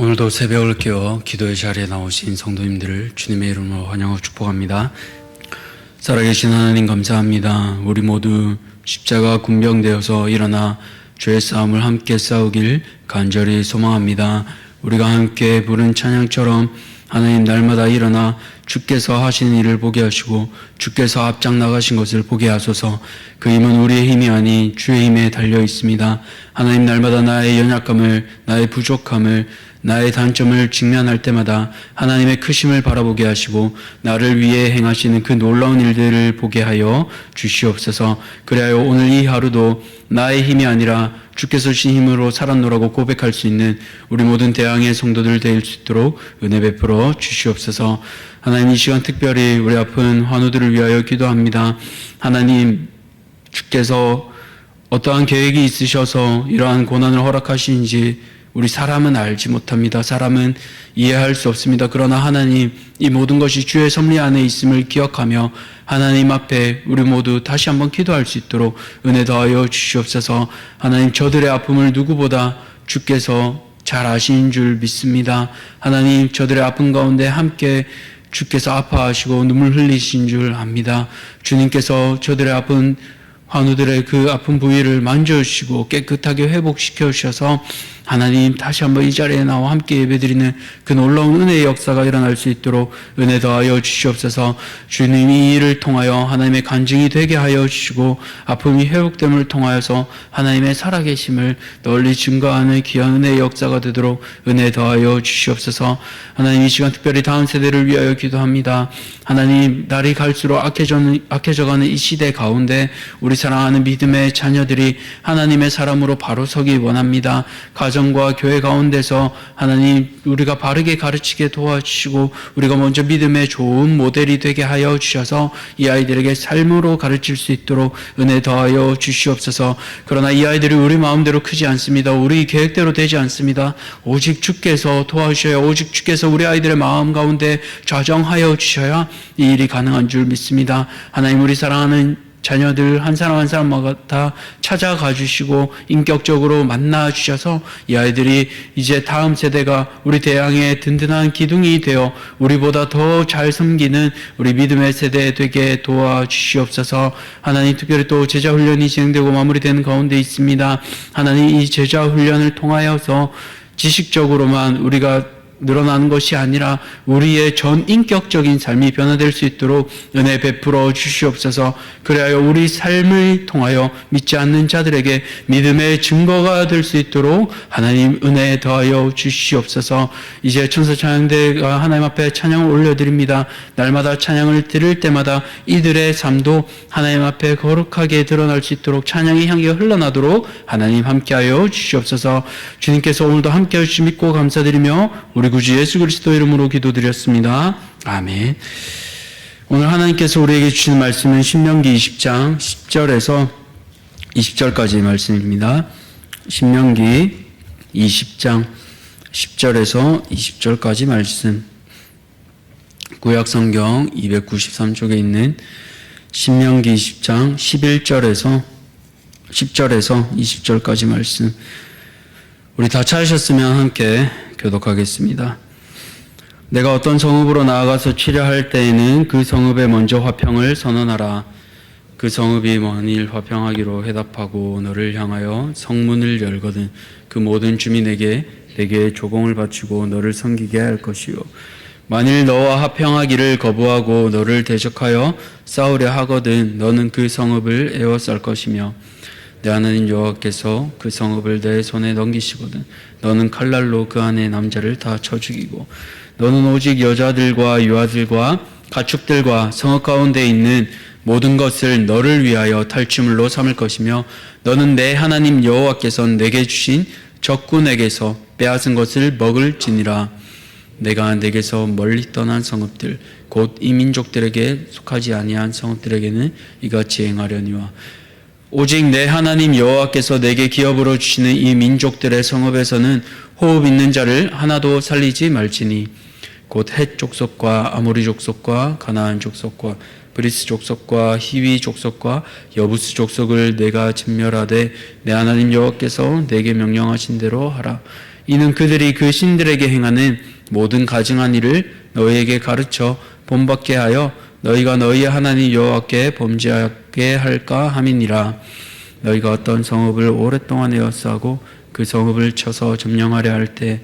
오늘도 새벽을 깨워 기도의 자리에 나오신 성도님들을 주님의 이름으로 환영하고 축복합니다. 살아계신 하나님 감사합니다. 우리 모두 십자가 군병되어서 일어나 죄의 싸움을 함께 싸우길 간절히 소망합니다. 우리가 함께 부른 찬양처럼 하나님 날마다 일어나 주께서 하시는 일을 보게 하시고 주께서 앞장 나가신 것을 보게 하소서. 그 힘은 우리의 힘이 아닌 주의 힘에 달려 있습니다. 하나님 날마다 나의 연약함을, 나의 부족함을, 나의 단점을 직면할 때마다 하나님의 크심을 바라보게 하시고 나를 위해 행하시는 그 놀라운 일들을 보게 하여 주시옵소서. 그래야 오늘 이 하루도 나의 힘이 아니라 주께서 주신 힘으로 살았노라고 고백할 수 있는 우리 모든 대항의 성도들 될 수 있도록 은혜 베풀어 주시옵소서. 하나님, 이 시간 특별히 우리 아픈 환우들을 위하여 기도합니다. 하나님, 주께서 어떠한 계획이 있으셔서 이러한 고난을 허락하시는지 우리 사람은 알지 못합니다. 사람은 이해할 수 없습니다. 그러나 하나님, 이 모든 것이 주의 섭리 안에 있음을 기억하며 하나님 앞에 우리 모두 다시 한번 기도할 수 있도록 은혜 더하여 주시옵소서. 하나님, 저들의 아픔을 누구보다 주께서 잘 아시는 줄 믿습니다. 하나님, 저들의 아픔 가운데 함께 주께서 아파하시고 눈물 흘리신 줄 압니다. 주님께서 저들의 아픈 환우들의 그 아픈 부위를 만져주시고 깨끗하게 회복시켜 주셔서 하나님, 다시 한번 이 자리에 나와 함께 예배드리는 그 놀라운 은혜의 역사가 일어날 수 있도록 은혜 더하여 주시옵소서. 주님이 이 일을 통하여 하나님의 간증이 되게 하여 주시고 아픔이 회복됨을 통하여서 하나님의 살아계심을 널리 증거하는 귀한 은혜의 역사가 되도록 은혜 더하여 주시옵소서. 하나님, 이 시간 특별히 다음 세대를 위하여 기도합니다. 하나님, 날이 갈수록 악해져가는 이 시대 가운데 우리 사랑하는 믿음의 자녀들이 하나님의 사람으로 바로 서기 원합니다. 가정과 교회 가운데서 하나님, 우리가 바르게 가르치게 도와주시고 우리가 먼저 믿음의 좋은 모델이 되게 하여 주셔서 이 아이들에게 삶으로 가르칠 수 있도록 은혜 더하여 주시옵소서. 그러나 이 아이들이 우리 마음대로 크지 않습니다. 우리 계획대로 되지 않습니다. 오직 주께서 도와주셔야, 오직 주께서 우리 아이들의 마음 가운데 좌정하여 주셔야 이 일이 가능한 줄 믿습니다. 하나님, 우리 사랑하는 자녀들 한 사람 한 사람마다 찾아가 주시고 인격적으로 만나 주셔서 이 아이들이 이제 다음 세대가 우리 대항의 든든한 기둥이 되어 우리보다 더 잘 섬기는 우리 믿음의 세대 되게 도와주시옵소서. 하나님, 특별히 또 제자 훈련이 진행되고 마무리되는 가운데 있습니다. 하나님, 이 제자 훈련을 통하여서 지식적으로만 우리가 늘어나는 것이 아니라 우리의 전 인격적인 삶이 변화될 수 있도록 은혜 베풀어 주시옵소서. 그래야 우리 삶을 통하여 믿지 않는 자들에게 믿음의 증거가 될 수 있도록 하나님 은혜 더하여 주시옵소서. 이제 천사 찬양대가 하나님 앞에 찬양을 올려드립니다. 날마다 찬양을 들을 때마다 이들의 삶도 하나님 앞에 거룩하게 드러날 수 있도록 찬양의 향기가 흘러나도록 하나님 함께하여 주시옵소서. 주님께서 오늘도 함께해 주시 믿고 감사드리며 우리 구주 예수 그리스도 이름으로 기도드렸습니다. 아멘. 오늘 하나님께서 우리에게 주신 말씀은 신명기 20장 10절에서 20절까지의 말씀입니다. 신명기 20장 10절에서 20절까지 말씀. 구약성경 293쪽에 있는 신명기 20장 11절에서 10절에서 20절까지 말씀. 우리 다 찾으셨으면 함께 교독하겠습니다. 내가 어떤 성읍으로 나아가서 치려할 때에는 그 성읍에 먼저 화평을 선언하라. 그 성읍이 만일 화평하기로 해답하고 너를 향하여 성문을 열거든 그 모든 주민에게 내게 조공을 바치고 너를 섬기게 할 것이요. 만일 너와 화평하기를 거부하고 너를 대적하여 싸우려 하거든 너는 그 성읍을 에워쌀 것이며 내 하나님 여호와께서 그 성읍을 내 손에 넘기시거든 너는 칼날로 그 안에 남자를 다 쳐 죽이고 너는 오직 여자들과 유아들과 가축들과 성읍 가운데 있는 모든 것을 너를 위하여 탈취물로 삼을 것이며 너는 내 하나님 여호와께서 내게 주신 적군에게서 빼앗은 것을 먹을지니라. 내가 내게서 멀리 떠난 성읍들 곧 이 민족들에게 속하지 아니한 성읍들에게는 이같이 행하려니와 오직 내 하나님 여호와께서 내게 기업으로 주시는 이 민족들의 성읍에서는 호흡 있는 자를 하나도 살리지 말지니 곧 헷 족속과 아모리 족속과 가나안 족속과 브리스 족속과 히위 족속과 여부스 족속을 내가 진멸하되 내 하나님 여호와께서 내게 명령하신 대로 하라. 이는 그들이 그 신들에게 행하는 모든 가증한 일을 너희에게 가르쳐 본받게 하여 너희가 너희의 하나님 여호와께 범죄하게 할까 함이니라. 너희가 어떤 성읍을 오랫동안 에워싸고 그 성읍을 쳐서 점령하려 할 때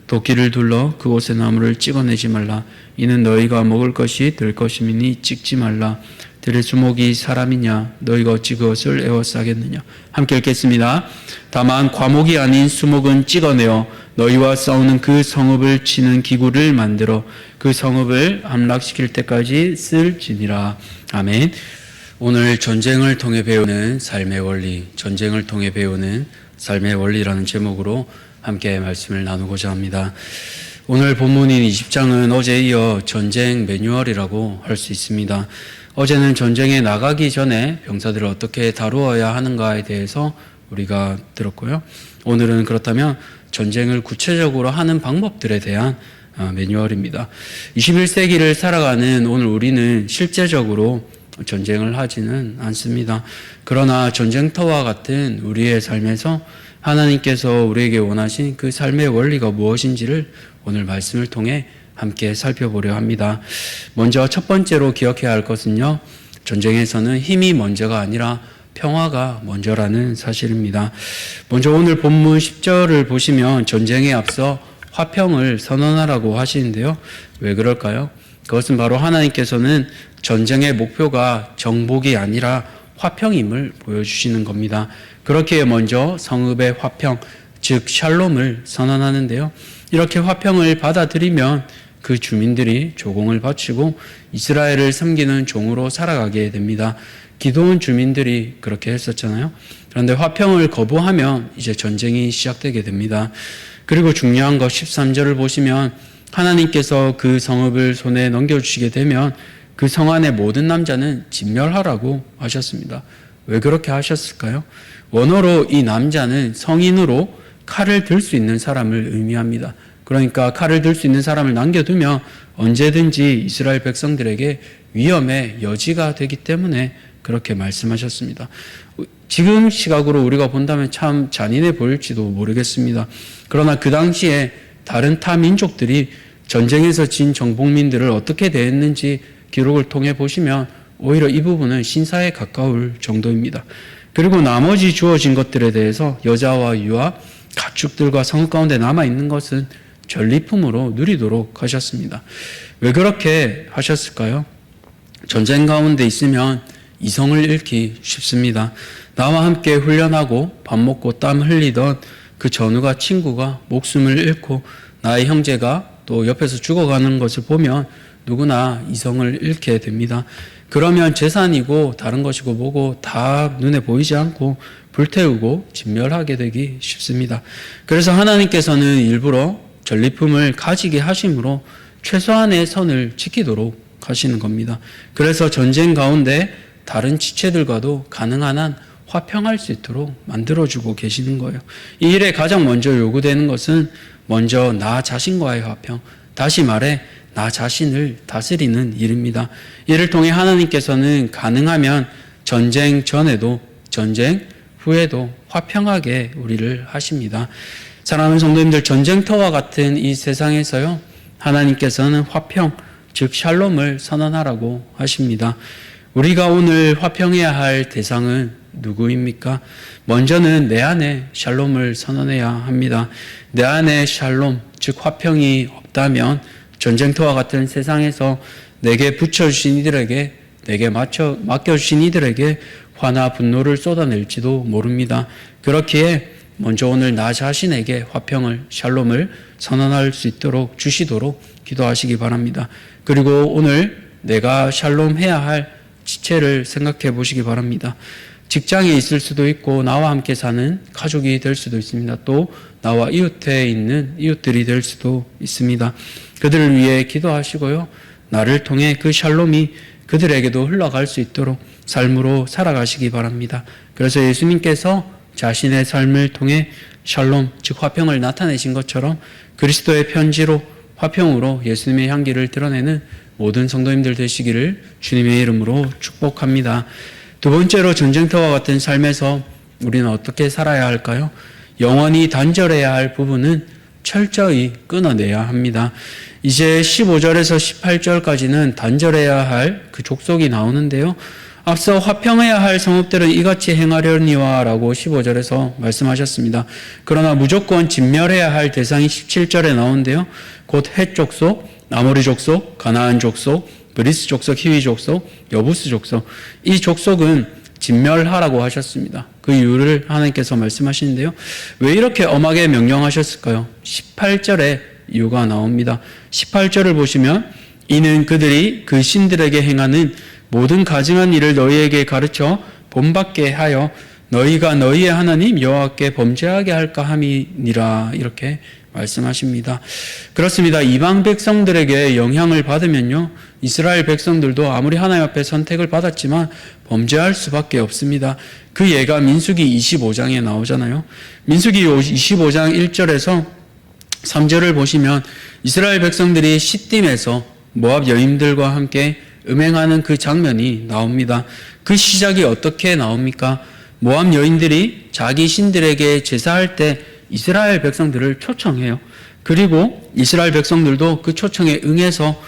도끼를 둘러 그곳의 나무를 찍어내지 말라. 이는 너희가 먹을 것이 될 것임이니 찍지 말라. 들의 주목이 사람이냐? 너희가 어찌 그것을 에워싸겠느냐? 함께 읽겠습니다. 다만 과목이 아닌 수목은 찍어내어 너희와 싸우는 그 성읍을 치는 기구를 만들어 그 성읍을 함락시킬 때까지 쓸지니라. 아멘. 오늘 전쟁을 통해 배우는 삶의 원리, 전쟁을 통해 배우는 삶의 원리라는 제목으로 함께 말씀을 나누고자 합니다. 오늘 본문인 20장은 어제에 이어 전쟁 매뉴얼이라고 할 수 있습니다. 어제는 전쟁에 나가기 전에 병사들을 어떻게 다루어야 하는가에 대해서 우리가 들었고요. 오늘은 그렇다면 전쟁을 구체적으로 하는 방법들에 대한 매뉴얼입니다. 21세기를 살아가는 오늘 우리는 실제적으로 전쟁을 하지는 않습니다. 그러나 전쟁터와 같은 우리의 삶에서 하나님께서 우리에게 원하신 그 삶의 원리가 무엇인지를 오늘 말씀을 통해 함께 살펴보려 합니다. 먼저 첫 번째로 기억해야 할 것은요, 전쟁에서는 힘이 먼저가 아니라 평화가 먼저라는 사실입니다. 먼저 오늘 본문 10절을 보시면 전쟁에 앞서 화평을 선언하라고 하시는데요. 왜 그럴까요? 그것은 바로 하나님께서는 전쟁의 목표가 정복이 아니라 화평임을 보여주시는 겁니다. 그렇기에 먼저 성읍의 화평, 즉 샬롬을 선언하는데요. 이렇게 화평을 받아들이면 그 주민들이 조공을 바치고 이스라엘을 섬기는 종으로 살아가게 됩니다. 기도원 주민들이 그렇게 했었잖아요. 그런데 화평을 거부하면 이제 전쟁이 시작되게 됩니다. 그리고 중요한 것 13절을 보시면 하나님께서 그 성읍을 손에 넘겨주시게 되면 그 성 안의 모든 남자는 진멸하라고 하셨습니다. 왜 그렇게 하셨을까요? 원어로 이 남자는 성인으로 칼을 들 수 있는 사람을 의미합니다. 그러니까 칼을 들 수 있는 사람을 남겨두면 언제든지 이스라엘 백성들에게 위험의 여지가 되기 때문에 그렇게 말씀하셨습니다. 지금 시각으로 우리가 본다면 참 잔인해 보일지도 모르겠습니다. 그러나 그 당시에 다른 타 민족들이 전쟁에서 진 정복민들을 어떻게 대했는지 기록을 통해 보시면 오히려 이 부분은 신사에 가까울 정도입니다. 그리고 나머지 주어진 것들에 대해서 여자와 유아, 가축들과 성읍 가운데 남아있는 것은 전리품으로 누리도록 하셨습니다. 왜 그렇게 하셨을까요? 전쟁 가운데 있으면 이성을 잃기 쉽습니다. 나와 함께 훈련하고 밥 먹고 땀 흘리던 그 전우가 친구가 목숨을 잃고 나의 형제가 또 옆에서 죽어가는 것을 보면 누구나 이성을 잃게 됩니다. 그러면 재산이고 다른 것이고 뭐고 다 눈에 보이지 않고 불태우고 진멸하게 되기 쉽습니다. 그래서 하나님께서는 일부러 전리품을 가지게 하심으로 최소한의 선을 지키도록 하시는 겁니다. 그래서 전쟁 가운데 다른 지체들과도 가능한 한 화평할 수 있도록 만들어주고 계시는 거예요. 이 일에 가장 먼저 요구되는 것은 먼저 나 자신과의 화평, 다시 말해 나 자신을 다스리는 일입니다. 이를 통해 하나님께서는 가능하면 전쟁 전에도 전쟁 후에도 화평하게 우리를 하십니다. 사랑하는 성도님들, 전쟁터와 같은 이 세상에서요, 하나님께서는 화평, 즉 샬롬을 선언하라고 하십니다. 우리가 오늘 화평해야 할 대상은 누구입니까? 먼저는 내 안에 샬롬을 선언해야 합니다. 내 안에 샬롬, 즉 화평이 없다면 전쟁터와 같은 세상에서 내게 붙여주신 이들에게, 내게 맡겨주신 이들에게 화나 분노를 쏟아낼지도 모릅니다. 그렇기에 먼저 오늘 나 자신에게 화평을, 샬롬을 선언할 수 있도록 주시도록 기도하시기 바랍니다. 그리고 오늘 내가 샬롬해야 할 지체를 생각해 보시기 바랍니다. 직장에 있을 수도 있고 나와 함께 사는 가족이 될 수도 있습니다. 또 나와 이웃에 있는 이웃들이 될 수도 있습니다. 그들을 위해 기도하시고요. 나를 통해 그 샬롬이 그들에게도 흘러갈 수 있도록 삶으로 살아가시기 바랍니다. 그래서 예수님께서 자신의 삶을 통해 샬롬, 즉 화평을 나타내신 것처럼 그리스도의 편지로 화평으로 예수님의 향기를 드러내는 모든 성도님들 되시기를 주님의 이름으로 축복합니다. 두 번째로 전쟁터와 같은 삶에서 우리는 어떻게 살아야 할까요? 영원히 단절해야 할 부분은 철저히 끊어내야 합니다. 이제 15절에서 18절까지는 단절해야 할 그 족속이 나오는데요. 앞서 화평해야 할 성읍들은 이같이 행하려니와 라고 15절에서 말씀하셨습니다. 그러나 무조건 진멸해야 할 대상이 17절에 나오는데요. 곧 헷 족속, 아모리 족속, 가나안 족속, 그리스 족속, 히위 족속, 여부스 족속, 이 족속은 진멸하라고 하셨습니다. 그 이유를 하나님께서 말씀하시는데요. 왜 이렇게 엄하게 명령하셨을까요? 18절에 이유가 나옵니다. 18절을 보시면 이는 그들이 그 신들에게 행하는 모든 가증한 일을 너희에게 가르쳐 본받게 하여 너희가 너희의 하나님 여호와께 범죄하게 할까 함이니라, 이렇게 말씀하십니다. 그렇습니다. 이방 백성들에게 영향을 받으면요, 이스라엘 백성들도 아무리 하나님 앞에 선택을 받았지만 범죄할 수밖에 없습니다. 그 예가 민수기 25장에 나오잖아요. 민수기 25장 1절에서 3절을 보시면 이스라엘 백성들이 시딤에서 모압 여인들과 함께 음행하는 그 장면이 나옵니다. 그 시작이 어떻게 나옵니까? 모압 여인들이 자기 신들에게 제사할 때 이스라엘 백성들을 초청해요. 그리고 이스라엘 백성들도 그 초청에 응해서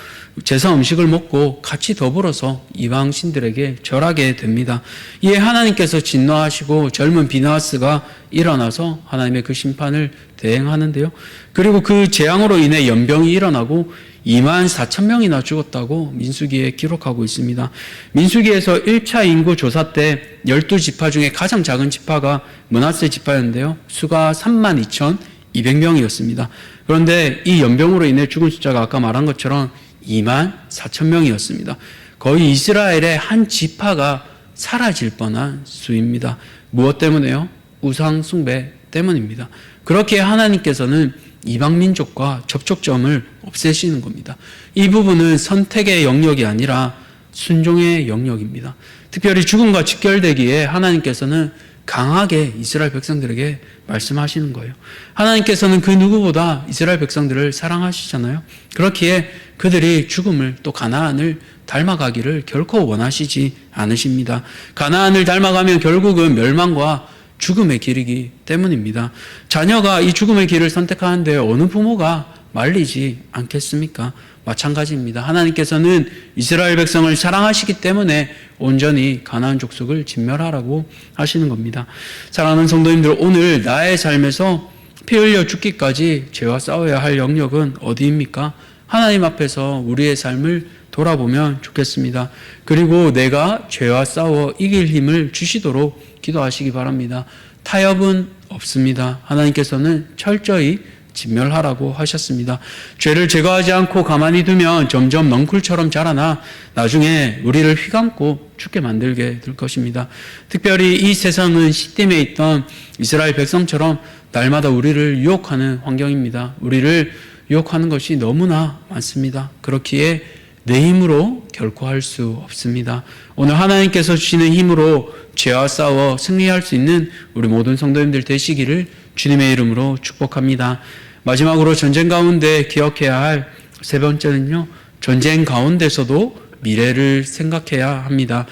제사 음식을 먹고 같이 더불어서 이방 신들에게 절하게 됩니다. 이에 하나님께서 진노하시고 젊은 비나하스가 일어나서 하나님의 그 심판을 대행하는데요. 그리고 그 재앙으로 인해 연병이 일어나고 24,000명이나 죽었다고 민수기에 기록하고 있습니다. 민수기에서 1차 인구 조사 때 12지파 중에 가장 작은 지파가 므낫세 지파였는데요. 수가 32,200명이었습니다. 그런데 이 연병으로 인해 죽은 숫자가 아까 말한 것처럼 24,000명이었습니다. 거의 이스라엘의 한 지파가 사라질 뻔한 수입니다. 무엇 때문에요? 우상 숭배 때문입니다. 그렇게 하나님께서는 이방 민족과 접촉점을 없애시는 겁니다. 이 부분은 선택의 영역이 아니라 순종의 영역입니다. 특별히 죽음과 직결되기에 하나님께서는 강하게 이스라엘 백성들에게 말씀하시는 거예요. 하나님께서는 그 누구보다 이스라엘 백성들을 사랑하시잖아요. 그렇기에 그들이 죽음을 또 가나안을 닮아가기를 결코 원하시지 않으십니다. 가나안을 닮아가면 결국은 멸망과 죽음의 길이기 때문입니다. 자녀가 이 죽음의 길을 선택하는데 어느 부모가 말리지 않겠습니까? 마찬가지입니다. 하나님께서는 이스라엘 백성을 사랑하시기 때문에 온전히 가나안 족속을 진멸하라고 하시는 겁니다. 사랑하는 성도님들, 오늘 나의 삶에서 피 흘려 죽기까지 죄와 싸워야 할 영역은 어디입니까? 하나님 앞에서 우리의 삶을 돌아보면 좋겠습니다. 그리고 내가 죄와 싸워 이길 힘을 주시도록 기도하시기 바랍니다. 타협은 없습니다. 하나님께서는 철저히 진멸하라고 하셨습니다. 죄를 제거하지 않고 가만히 두면 점점 넝쿨처럼 자라나 나중에 우리를 휘감고 죽게 만들게 될 것입니다. 특별히 이 세상은 시딤에 있던 이스라엘 백성처럼 날마다 우리를 유혹하는 환경입니다. 우리를 유혹하는 것이 너무나 많습니다. 그렇기에 내 힘으로 결코 할 수 없습니다. 오늘 하나님께서 주시는 힘으로 죄와 싸워 승리할 수 있는 우리 모든 성도님들 되시기를 주님의 이름으로 축복합니다. 마지막으로 전쟁 가운데 기억해야 할 세 번째는요, 전쟁 가운데서도 미래를 생각해야 합니다.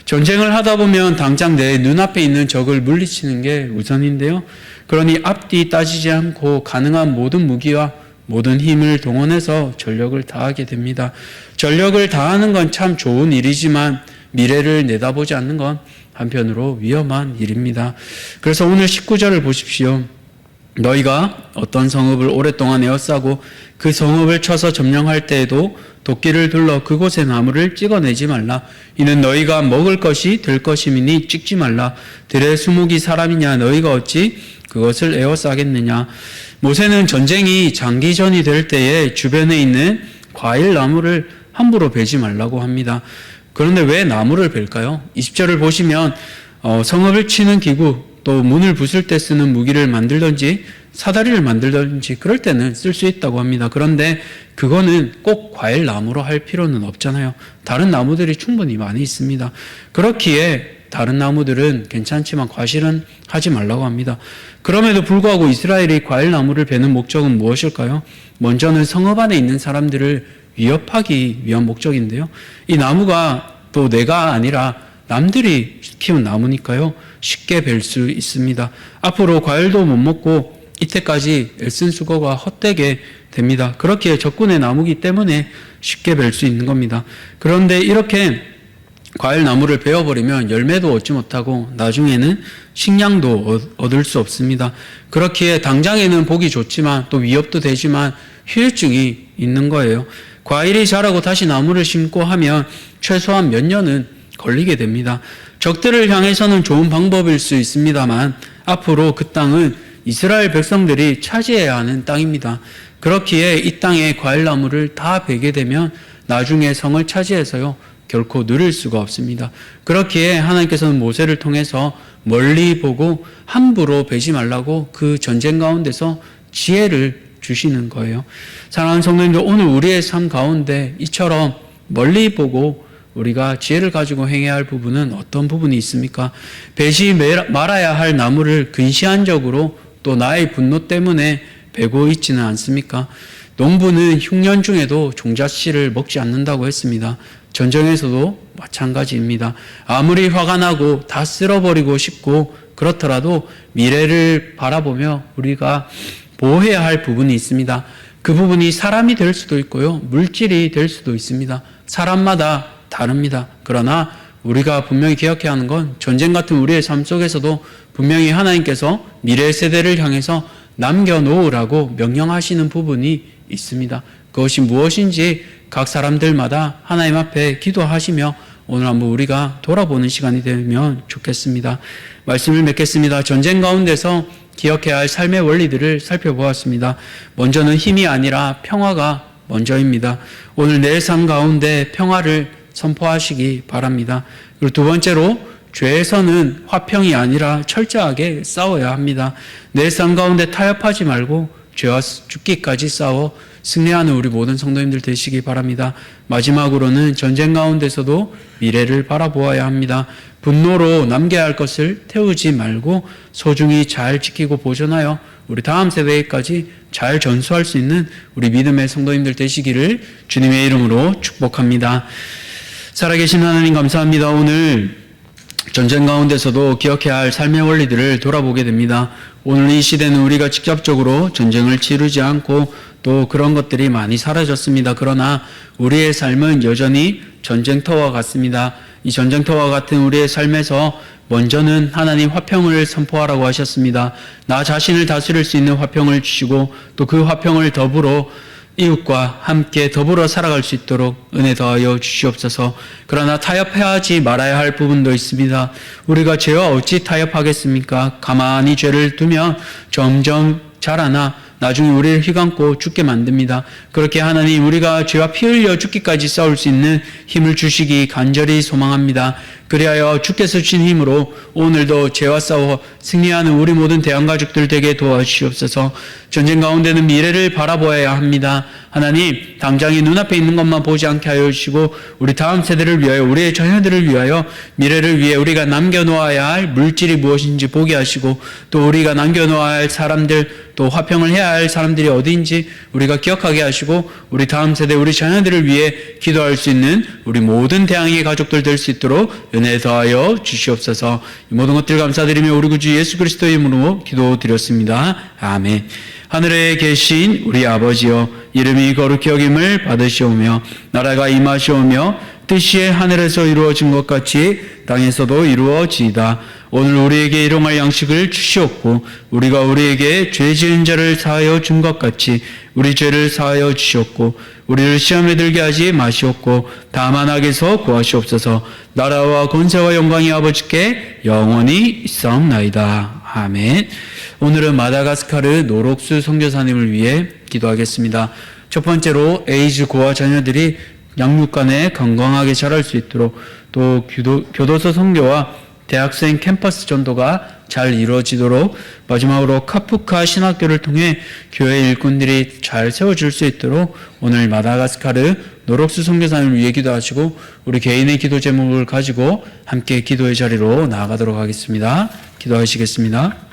전쟁을 하다 보면 당장 내 눈앞에 있는 적을 물리치는 게 우선인데요. 그러니 앞뒤 따지지 않고 가능한 모든 무기와 모든 힘을 동원해서 전력을 다하게 됩니다. 전력을 다하는 건 참 좋은 일이지만 미래를 내다보지 않는 건 한편으로 위험한 일입니다. 그래서 오늘 19절을 보십시오. 너희가 어떤 성읍을 오랫동안 에워싸고 그 성읍을 쳐서 점령할 때에도 도끼를 둘러 그곳의 나무를 찍어내지 말라. 이는 너희가 먹을 것이 될 것임이니 찍지 말라. 들의 수목이 사람이냐 너희가 어찌 그것을 에워싸겠느냐. 모세는 전쟁이 장기전이 될 때에 주변에 있는 과일 나무를 함부로 베지 말라고 합니다. 그런데 왜 나무를 벨까요? 20절을 보시면 성읍을 치는 기구, 또 문을 부술 때 쓰는 무기를 만들든지 사다리를 만들든지 그럴 때는 쓸 수 있다고 합니다. 그런데 그거는 꼭 과일 나무로 할 필요는 없잖아요. 다른 나무들이 충분히 많이 있습니다. 그렇기에 다른 나무들은 괜찮지만 과실은 하지 말라고 합니다. 그럼에도 불구하고 이스라엘이 과일 나무를 베는 목적은 무엇일까요? 먼저는 성읍 안에 있는 사람들을 위협하기 위한 목적인데요. 이 나무가 또 내가 아니라 남들이 키운 나무니까요. 쉽게 벨 수 있습니다. 앞으로 과일도 못 먹고 이때까지 애쓴 수고가 헛되게 됩니다. 그렇게 적군의 나무기 때문에 쉽게 벨 수 있는 겁니다. 그런데 이렇게 과일 나무를 베어버리면 열매도 얻지 못하고 나중에는 식량도 얻을 수 없습니다. 그렇기에 당장에는 보기 좋지만 또 위협도 되지만 후유증이 있는 거예요. 과일이 자라고 다시 나무를 심고 하면 최소한 몇 년은 걸리게 됩니다. 적들을 향해서는 좋은 방법일 수 있습니다만 앞으로 그 땅은 이스라엘 백성들이 차지해야 하는 땅입니다. 그렇기에 이 땅에 과일나무를 다 베게 되면 나중에 성을 차지해서요 결코 누릴 수가 없습니다. 그렇기에 하나님께서는 모세를 통해서 멀리 보고 함부로 베지 말라고 그 전쟁 가운데서 지혜를 주시는 거예요. 사랑하는 성도님들, 오늘 우리의 삶 가운데 이처럼 멀리 보고 우리가 지혜를 가지고 행해야 할 부분은 어떤 부분이 있습니까? 베지 말아야 할 나무를 근시안적으로 또 나의 분노 때문에 베고 있지는 않습니까? 농부는 흉년 중에도 종잣씨를 먹지 않는다고 했습니다. 전쟁에서도 마찬가지입니다. 아무리 화가 나고 다 쓸어버리고 싶고 그렇더라도 미래를 바라보며 우리가 보호해야 할 부분이 있습니다. 그 부분이 사람이 될 수도 있고요, 물질이 될 수도 있습니다. 사람마다 다릅니다. 그러나 우리가 분명히 기억해야 하는 건 전쟁 같은 우리의 삶 속에서도 분명히 하나님께서 미래 세대를 향해서 남겨놓으라고 명령하시는 부분이 있습니다. 그것이 무엇인지 각 사람들마다 하나님 앞에 기도하시며 오늘 한번 우리가 돌아보는 시간이 되면 좋겠습니다. 말씀을 맺겠습니다. 전쟁 가운데서 기억해야 할 삶의 원리들을 살펴보았습니다. 먼저는 힘이 아니라 평화가 먼저입니다. 오늘 내 삶 가운데 평화를 선포하시기 바랍니다. 그리고 두 번째로 죄에서는 화평이 아니라 철저하게 싸워야 합니다. 내 삶 가운데 타협하지 말고 죄와 죽기까지 싸워 승리하는 우리 모든 성도님들 되시기 바랍니다. 마지막으로는 전쟁 가운데서도 미래를 바라보아야 합니다. 분노로 남겨야 할 것을 태우지 말고 소중히 잘 지키고 보존하여 우리 다음 세대까지 잘 전수할 수 있는 우리 믿음의 성도님들 되시기를 주님의 이름으로 축복합니다. 살아계신 하나님 감사합니다. 오늘 전쟁 가운데서도 기억해야 할 삶의 원리들을 돌아보게 됩니다. 오늘 이 시대는 우리가 직접적으로 전쟁을 치르지 않고 또 그런 것들이 많이 사라졌습니다. 그러나 우리의 삶은 여전히 전쟁터와 같습니다. 이 전쟁터와 같은 우리의 삶에서 먼저는 하나님 화평을 선포하라고 하셨습니다. 나 자신을 다스릴 수 있는 화평을 주시고 또 그 화평을 더불어 이웃과 함께 더불어 살아갈 수 있도록 은혜 더하여 주시옵소서. 그러나 타협하지 말아야 할 부분도 있습니다. 우리가 죄와 어찌 타협하겠습니까? 가만히 죄를 두면 점점 자라나 나중에 우리를 휘감고 죽게 만듭니다. 그렇게 하나님 우리가 죄와 피 흘려 죽기까지 싸울 수 있는 힘을 주시기 간절히 소망합니다. 그리하여 주께서 주신 힘으로 오늘도 죄와 싸워 승리하는 우리 모든 대한가족들 되게 도와주시옵소서. 전쟁 가운데는 미래를 바라보아야 합니다. 하나님 당장의 눈앞에 있는 것만 보지 않게 하여 주시고 우리 다음 세대를 위하여 우리의 자녀들을 위하여 미래를 위해 우리가 남겨놓아야 할 물질이 무엇인지 보게 하시고 또 우리가 남겨놓아야 할 사람들 또 화평을 해야 할 사람들이 어디인지 우리가 기억하게 하시고 우리 다음 세대 우리 자녀들을 위해 기도할 수 있는 우리 모든 대항의 가족들 될 수 있도록 은혜 더하여 주시옵소서. 이 모든 것들 감사드리며 우리 구주 예수 그리스도의 이름으로 기도드렸습니다. 아멘. 하늘에 계신 우리 아버지여 이름이 거룩히 여김을 받으시오며 나라가 임하시오며 뜻이 하늘에서 이루어진 것 같이 땅에서도 이루어지이다. 오늘 우리에게 일용할 양식을 주시옵고 우리가 우리에게 죄 지은 자를 사하여 준 것 같이 우리 죄를 사하여 주시옵고 우리를 시험에 들게 하지 마시옵고 다만 악에서 구하시옵소서. 나라와 권세와 영광이 아버지께 영원히 있사옵나이다. 아멘. 오늘은 마다가스카르 노록수 선교사님을 위해 기도하겠습니다. 첫 번째로 에이즈 고아 자녀들이 양육간에 건강하게 자랄 수 있도록 또 교도소 선교와 대학생 캠퍼스 전도가 잘 이루어지도록 마지막으로 카푸카 신학교를 통해 교회 일꾼들이 잘 세워질 수 있도록 오늘 마다가스카르 노록수 선교사님을 위해 기도하시고 우리 개인의 기도 제목을 가지고 함께 기도의 자리로 나아가도록 하겠습니다. 기도하시겠습니다.